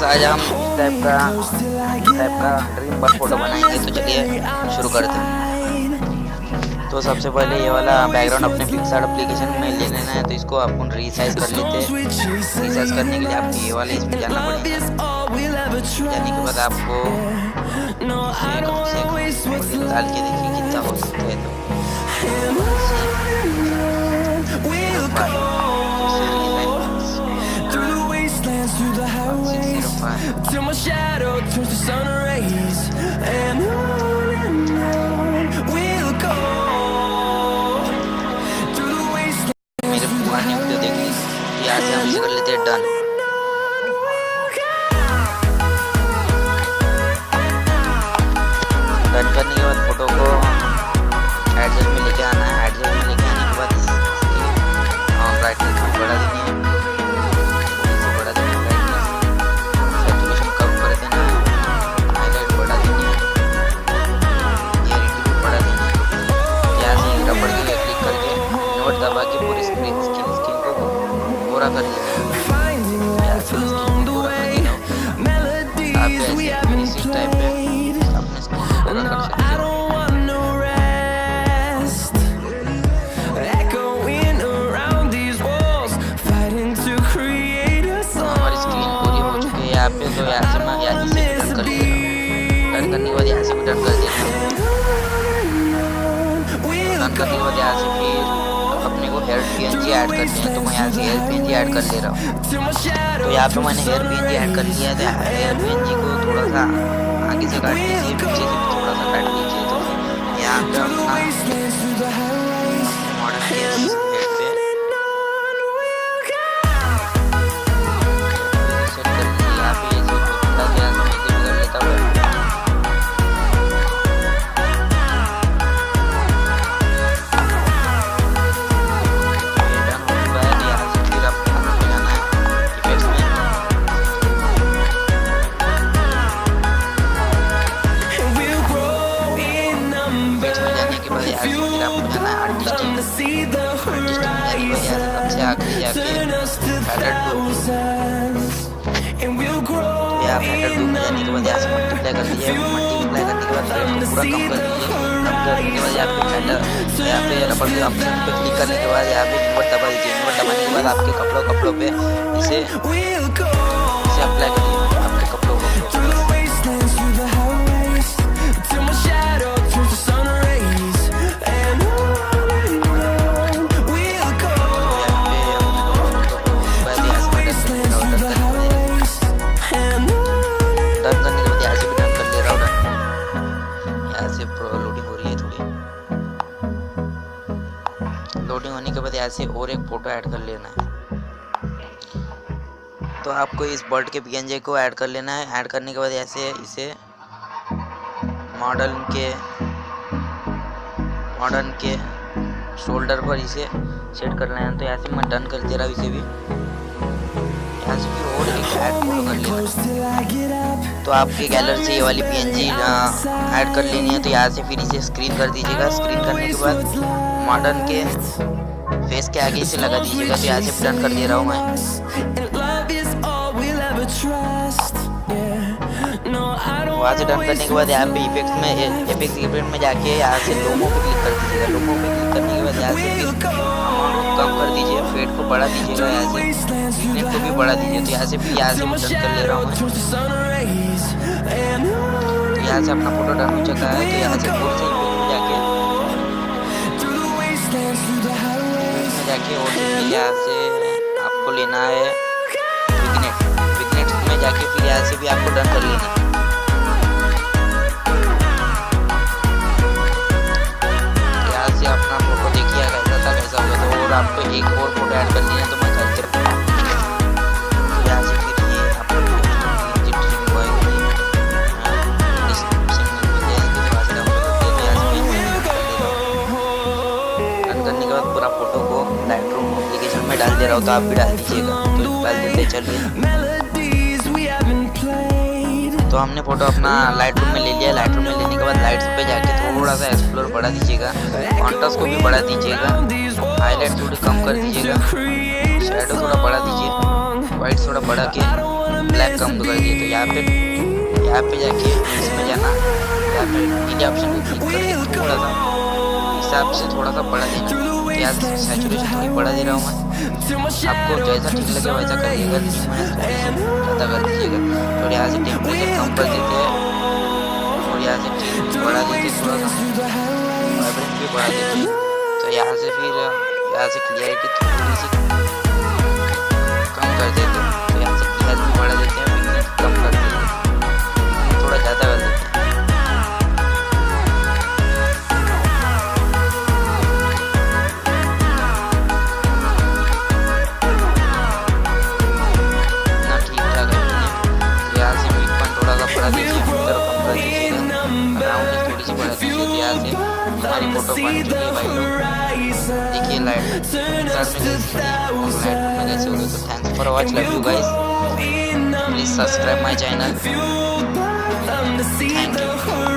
आज हम इस टाइप का ड्रीम बर्ड फोटो बनाएंगे। तो चलिए शुरू करते हैं। तो सबसे पहले ये वाला बैकग्राउंड अपने पिक्सार्ट एप्लीकेशन में ले लेना है। तो इसको अपन रीसाइज कर लेते हैं। रीसाइज करने के लिए आपको ये वाले इसमें जाना पड़ेगा। जाने के बाद आपको डाल के देखिए कितना हो सकता है। Till my shadow turns to sun rays, and on we'll go through the wastelands. मेरे पुरानी वीडियो देख ली, यहाँ से हम कर लेते हैं डन। डन करने के बाद फोटो को एडजस्ट में लेके आना है। एडजस्ट में लेके आने के बाद इसकी ब्राइटनेस को बढ़ा देनी है। दबा के पूरी स्क्रीन को पूरा कर लेना है। आप ऐसे इसी टाइप पे अपने स्क्रीन को पूरा कर सकते हैं। हमारी स्क्रीन पूरी हो चुकी है यहाँ पे। तो यहाँ से मैं यहाँ से डन कर ले रहा हूँ। डन करने के बाद यहाँ से भी डन कर देना है। डन करने के बाद यहाँ से फिर अपने को हेयर पीएनजी ऐड करनी है। तो मैं यहाँ से हेयर पीएनजी ऐड कर ले रहा हूँ। तो यहाँ पे मैंने हेयर पीएनजी ऐड कर लिया है। तो हेयर पीएनजी को थोड़ा सा आगे से काट लीजिए, पीछे से भी थोड़ा सा काट लीजिए। तो यहाँ पे अपना मॉडल के हेड पे सेट कर लीजिए। यहाँ पे ये जो थोड़ा सा मैं इसे भी कर लेता हूँ। जाने के बाद यहाँ से मल्टीप्लाई कर दीजिए। मल्टीप्लाई करने के बाद पूरा कम कर दीजिए। कम करने के बाद यहाँ पे रबड़ के ऑप्शन पे क्लिक करने के बाद यहाँ पे इन्वर्ट दबा दीजिए। इन्वर्ट दबाने के बाद आपके कपड़ों पे इसे अप्लाई कर दीजिए आपके कपड़ों को। लोडिंग होने के बाद यहाँ से और एक फ़ोटो ऐड कर लेना है। तो आपको इस बर्ड के पीएनजी को ऐड कर लेना है। ऐड करने के बाद ऐसे इसे मॉडर्न के शोल्डर पर इसे सेट करना है। तो यहाँ से मैं डन कर दे रहा हूँ इसे भी। यहाँ से फिर और एक ऐड फोटो कर लेना। तो आपके गैलरी से ये वाली पीएनजी ऐड कर लेनी है। तो यहाँ से फिर इसे स्क्रीन कर दीजिएगा। स्क्रीन करने के बाद मॉडर्न के फेस के आगे इसे लगा दीजिएगा। तो यहाँ से डन कर दे रहा हूँ मैं। वहाँ से डन करने के बाद यहाँ पे इफेक्ट में जाके यहाँ से लोगो पे क्लिक कर दीजिएगा। लोगो पे क्लिक करने के बाद यहाँ से फिर कम कर दीजिए, फेड को बढ़ा दीजिएगा। यहाँ से नेट को भी बढ़ा दीजिए। तो यहाँ से फिर यहाँ से मैं डन कर ले रहा हूँ मैं। तो यहाँ से अपना फोटो डन हो चुका है। तो यहाँ से और से जाके और यहाँ से आपको लेना है विगनेट में जाके फिर यहाँ से भी आपको डन कर लेना है। यहाँ से अपना फोटो देखिए कैसा था कैसा होगा। तो और आपको एक और फोटो ऐड कर लेना। तो मैं करते रहूँ। तो यहाँ से फिर ये आपको डन करने के बाद पूरा फोटो को लाइटरूम एप्लीकेशन में डाल दे रहा हूँ। तो आप भी डाल दीजिएगा। तो डाल देते चलिए। तो हमने फोटो अपना लाइटरूम में ले लिया। लाइटरूम में लेने के बाद लाइट्स पे जाके थोड़ा सा एक्सप्लोर बढ़ा दीजिएगा। कॉन्ट्रास्ट को भी बढ़ा दीजिएगा। हाईलाइट थोड़ी कम कर दीजिएगा। शैडो थोड़ा बढ़ा दीजिए। वाइट थोड़ा बढ़ा के ब्लैक कम कर दिए। तो यहाँ पे जाके इसमें जाना, यहाँ पे नीले ऑप्शन को क्लिक करके थोड़ा सा हिसाब से थोड़ा सा बढ़ा देना। तो यहाँ से सैचुरेशन थोड़ी बढ़ा दे रहा हूँ मैं, आपको जैसा ठीक लगे वैसा करिएगा। जैसे मैंने थोड़ी सी ज़्यादा कर दीजिएगा। तो यहाँ से टेम्परेचर कम कर देते हैं और यहाँ से ठीक बढ़ा देते हैं, थोड़ा सा वाइब्रेंट भी बढ़ा देते हैं। तो यहाँ से फिर यहाँ से क्लियरिटी थोड़ी सी कम कर देते हैं। तो यहाँ से क्लियर भी बढ़ा देते हैं, विग्नेस कम कर देते हैं, थोड़ा ज़्यादा कर देते हैं। ना ठीक ठाक है। तो यहाँ से मिड पॉइंट थोड़ा सा बढ़ा दीजिए, तरफ कम कर दीजिएगा, राउंड थोड़ी सी बढ़ा दीजिए। तो यहाँ से हमारी फोटो बन चुकी है भाई। देखिए लाइट में कैसे होगी। तो thanks for watch, love you guys, please subscribe my channel, thank you.